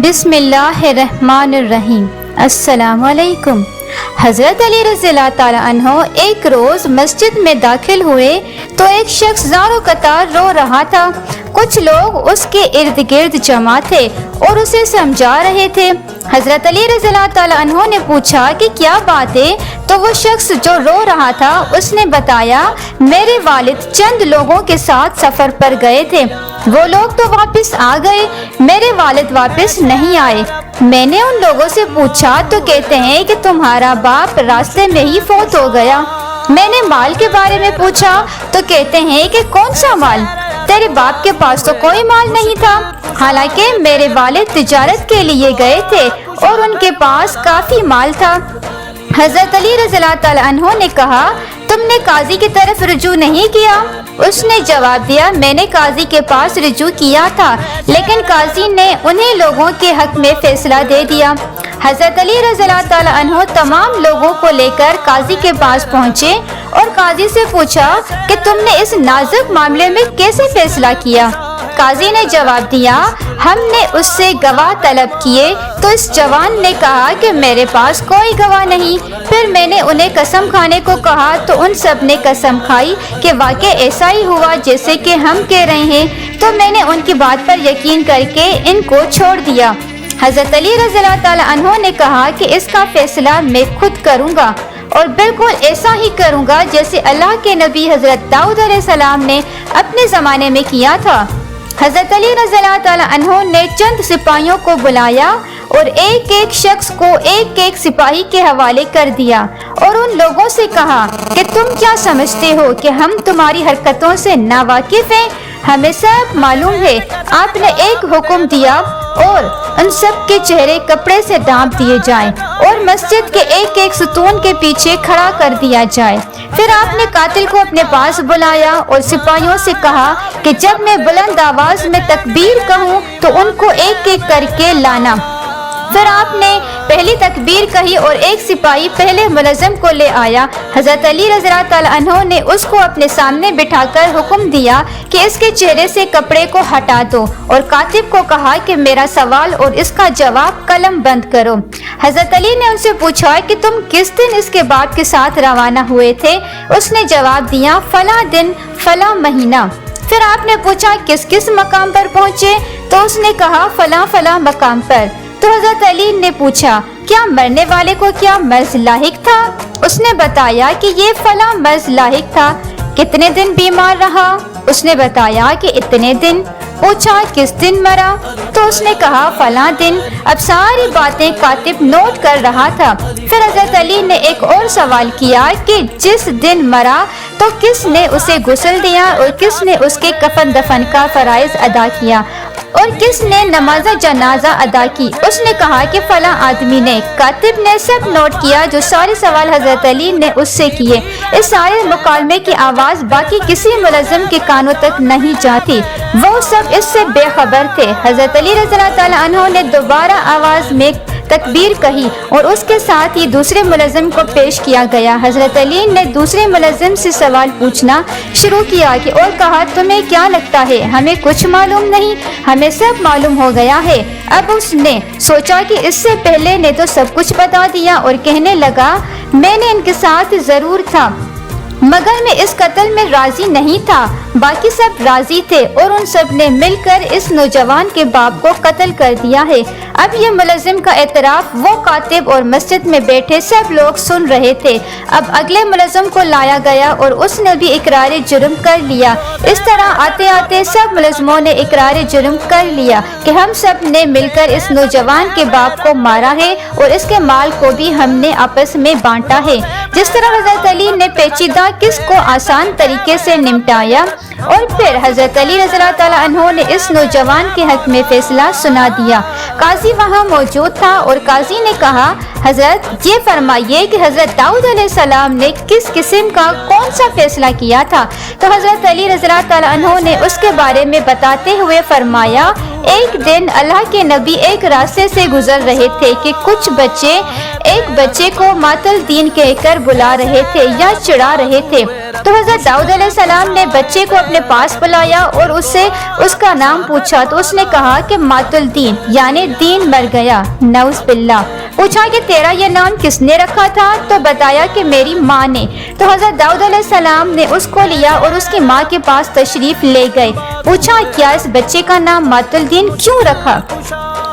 بسم اللہ الرحمن الرحیم۔ السلام علیکم۔ حضرت علی رضی اللہ تعالیٰ عنہ ایک روز مسجد میں داخل ہوئے تو ایک شخص زاروں قطار رو رہا تھا۔ کچھ لوگ اس کے ارد گرد جمع تھے اور اسے سمجھا رہے تھے۔ حضرت علی رضی اللہ تعالیٰ عنہ نے پوچھا کہ کیا بات ہے؟ تو وہ شخص جو رو رہا تھا اس نے بتایا، میرے والد چند لوگوں کے ساتھ سفر پر گئے تھے، وہ لوگ تو واپس آ گئے، میرے والد واپس نہیں آئے۔ میں نے ان لوگوں سے پوچھا تو کہتے ہیں کہ تمہارا باپ راستے میں ہی فوت ہو گیا۔ میں نے مال کے بارے میں پوچھا تو کہتے ہیں کہ کون سا مال؟ تیرے باپ کے پاس تو کوئی مال نہیں تھا، حالانکہ میرے والد تجارت کے لیے گئے تھے اور ان کے پاس کافی مال تھا۔ حضرت علی رضی اللہ تعالیٰ عنہ نے کہا، تم نے قاضی کی طرف رجوع نہیں کیا؟ اس نے جواب دیا، میں نے قاضی کے پاس رجوع کیا تھا، لیکن قاضی نے انہیں لوگوں کے حق میں فیصلہ دے دیا۔ حضرت علی رضی اللہ تعالیٰ عنہ تمام لوگوں کو لے کر قاضی کے پاس پہنچے اور قاضی سے پوچھا کہ تم نے اس نازک معاملے میں کیسے فیصلہ کیا؟ قاضی نے جواب دیا، ہم نے اس سے گواہ طلب کیے تو اس جوان نے کہا کہ میرے پاس کوئی گواہ نہیں۔ پھر میں نے انہیں قسم کھانے کو کہا تو ان سب نے قسم کھائی کہ واقع ایسا ہی ہوا جیسے کہ ہم کہہ رہے ہیں، تو میں نے ان کی بات پر یقین کر کے ان کو چھوڑ دیا۔ حضرت علی رضی اللہ تعالیٰ عنہ نے کہا کہ اس کا فیصلہ میں خود کروں گا اور بالکل ایسا ہی کروں گا جیسے اللہ کے نبی حضرت داؤد علیہ السلام نے اپنے زمانے میں کیا تھا۔ حضرت علی رضی اللہ تعالیٰ عنہ نے چند سپاہیوں کو بلایا اور ایک ایک شخص کو ایک ایک سپاہی کے حوالے کر دیا اور ان لوگوں سے کہا کہ تم کیا سمجھتے ہو کہ ہم تمہاری حرکتوں سے ناواقف ہیں؟ ہمیں سب معلوم ہے۔ آپ نے ایک حکم دیا اور ان سب کے چہرے کپڑے سے ڈھانپ دیے جائیں اور مسجد کے ایک ایک ستون کے پیچھے کھڑا کر دیا جائے۔ پھر آپ نے قاتل کو اپنے پاس بلایا اور سپاہیوں سے کہا کہ جب میں بلند آواز میں تکبیر کہوں تو ان کو ایک ایک کر کے لانا۔ پھر آپ نے پہلی تکبیر کہی اور ایک سپاہی پہلے ملزم کو لے آیا۔ حضرت علی رضی اللہ تعالیٰ عنہ نے اس کو اپنے سامنے بٹھا کر حکم دیا کہ اس کے چہرے سے کپڑے کو ہٹا دو اور کاتب کو کہا کہ میرا سوال اور اس کا جواب قلم بند کرو۔ حضرت علی نے ان سے پوچھا کہ تم کس دن اس کے باپ کے ساتھ روانہ ہوئے تھے؟ اس نے جواب دیا، فلاں دن فلاں مہینہ۔ پھر آپ نے پوچھا کس کس مقام پر پہنچے؟ تو اس نے کہا فلاں فلاں مقام پر۔ تو حضرت علی نے پوچھا، کیا مرنے والے کو کیا مرض لاحق تھا؟ اس نے بتایا کہ یہ فلاں مرض لاحق تھا۔ کتنے دن بیمار رہا؟ اس نے بتایا کہ اتنے دن۔ پوچھا کس دن مرا؟ تو اس نے کہا فلاں دن۔ اب ساری باتیں کاتب نوٹ کر رہا تھا۔ پھر حضرت علی نے ایک اور سوال کیا کہ جس دن مرا تو کس نے اسے غسل دیا اور کس نے اس کے کفن دفن کا فرائض ادا کیا اور کس نے نماز جنازہ ادا کی؟ اس نے کہا کہ فلاں آدمی نے۔ کاتب نے سب نوٹ کیا جو سارے سوال حضرت علی نے اس سے کیے۔ اس سارے مکالمے کی آواز باقی کسی ملزم کے کانوں تک نہیں جاتی، وہ سب اس سے بے خبر تھے۔ حضرت علی رضی اللہ تعالیٰ عنہ نے دوبارہ آواز میں تکبیر کہی اور اس کے ساتھ ہی دوسرے ملزم کو پیش کیا گیا۔ حضرت علی نے دوسرے ملزم سے سوال پوچھنا شروع کیا کہ اور کہا، تمہیں کیا لگتا ہے ہمیں کچھ معلوم نہیں؟ ہمیں سب معلوم ہو گیا ہے۔ اب اس نے سوچا کہ اس سے پہلے نے تو سب کچھ بتا دیا اور کہنے لگا، میں نے ان کے ساتھ ضرور تھا مگر میں اس قتل میں راضی نہیں تھا، باقی سب راضی تھے اور ان سب نے مل کر اس نوجوان کے باپ کو قتل کر دیا ہے۔ اب یہ ملزم کا اعتراف وہ کاتب اور مسجد میں بیٹھے سب لوگ سن رہے تھے۔ اب اگلے ملزم کو لایا گیا اور اس نے بھی اقرار جرم کر لیا۔ اس طرح آتے آتے سب ملزموں نے اقرار جرم کر لیا کہ ہم سب نے مل کر اس نوجوان کے باپ کو مارا ہے اور اس کے مال کو بھی ہم نے آپس میں بانٹا ہے۔ جس طرح حضرت علی نے پیچیدہ کس کو آسان طریقے سے نمٹایا اور پھر حضرت علی رضی اللہ تعالیٰ عنہ نے اس نوجوان کے حق میں فیصلہ سنا دیا۔ قاضی وہاں موجود تھا اور قاضی نے کہا، حضرت یہ فرمائیے کہ حضرت داؤد علیہ السلام نے کس قسم کا کون سا فیصلہ کیا تھا؟ تو حضرت علی رضی اللہ تعالیٰ عنہ نے اس کے بارے میں بتاتے ہوئے فرمایا، ایک دن اللہ کے نبی ایک راستے سے گزر رہے تھے کہ کچھ بچے ایک بچے کو ماتل دین کہہ کر بلا رہے تھے یا چڑھا رہے تھے۔ تو حضرت داؤد علیہ السلام نے بچے کو اپنے پاس بلایا اور اس سے اس کا نام پوچھا تو اس نے کہا کہ مات الدین یعنی دین مر گیا، نعوذ باللہ۔ پوچھا کہ تیرا یہ نام کس نے رکھا تھا؟ تو بتایا کہ میری ماں نے۔ تو حضرت داؤد علیہ السلام نے اس کو لیا اور اس کی ماں کے پاس تشریف لے گئے۔ پوچھا کیا اس بچے کا نام مات الدین کیوں رکھا؟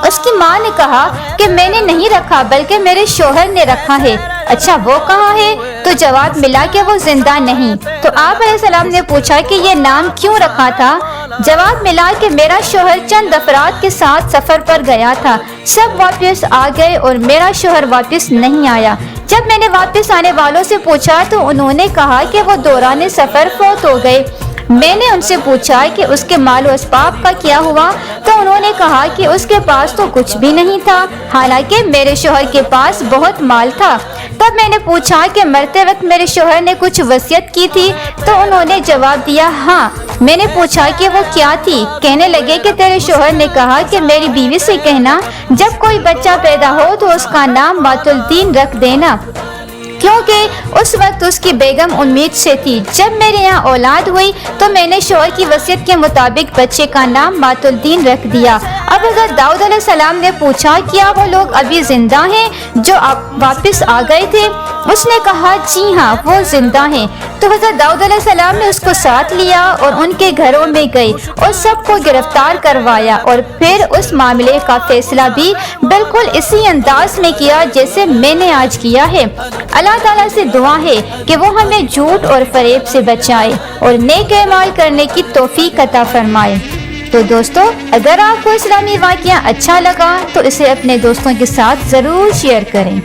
اس کی ماں نے کہا کہ میں نے نہیں رکھا بلکہ میرے شوہر نے رکھا ہے۔ اچھا وہ کہاں ہے؟ تو جواب ملا کہ وہ زندہ نہیں۔ تو آپ علیہ السلام نے پوچھا کہ یہ نام کیوں رکھا تھا؟ جواب ملا کہ میرا شوہر چند افراد کے ساتھ سفر پر گیا تھا، سب واپس آ گئے اور میرا شوہر واپس نہیں آیا۔ جب میں نے واپس آنے والوں سے پوچھا تو انہوں نے کہا کہ وہ دوران سفر فوت ہو گئے۔ میں نے ان سے پوچھا کہ اس کے مال و اسباب کا کیا ہوا؟ تو انہوں نے کہا کہ اس کے پاس تو کچھ بھی نہیں تھا، حالانکہ میرے شوہر کے پاس بہت مال تھا۔ تب میں نے پوچھا کہ مرتے وقت میرے شوہر نے کچھ وصیت کی تھی؟ تو انہوں نے جواب دیا ہاں۔ میں نے پوچھا کہ وہ کیا تھی؟ کہنے لگے کہ تیرے شوہر نے کہا کہ میری بیوی سے کہنا جب کوئی بچہ پیدا ہو تو اس کا نام مات الدین رکھ دینا، کیونکہ اس وقت اس کی بیگم امید سے تھی۔ جب میرے یہاں اولاد ہوئی تو میں نے شوہر کی وصیت کے مطابق بچے کا نام مات الدین رکھ دیا۔ اب حضرت داؤد علیہ السلام نے پوچھا کیا وہ لوگ ابھی زندہ ہیں جو واپس آ گئے تھے؟ اس نے کہا جی ہاں وہ زندہ ہیں۔ تو حضرت داؤد علیہ السلام نے اس کو ساتھ لیا اور ان کے گھروں میں گئے اور سب کو گرفتار کروایا، اور پھر اس معاملے کا فیصلہ بھی بالکل اسی انداز میں کیا جیسے میں نے آج کیا ہے۔ اللہ تعالیٰ سے دعا ہے کہ وہ ہمیں جھوٹ اور فریب سے بچائے اور نیک اعمال کرنے کی توفیق عطا فرمائے۔ تو دوستو اگر آپ کو اسلامی واقعہ اچھا لگا تو اسے اپنے دوستوں کے ساتھ ضرور شیئر کریں۔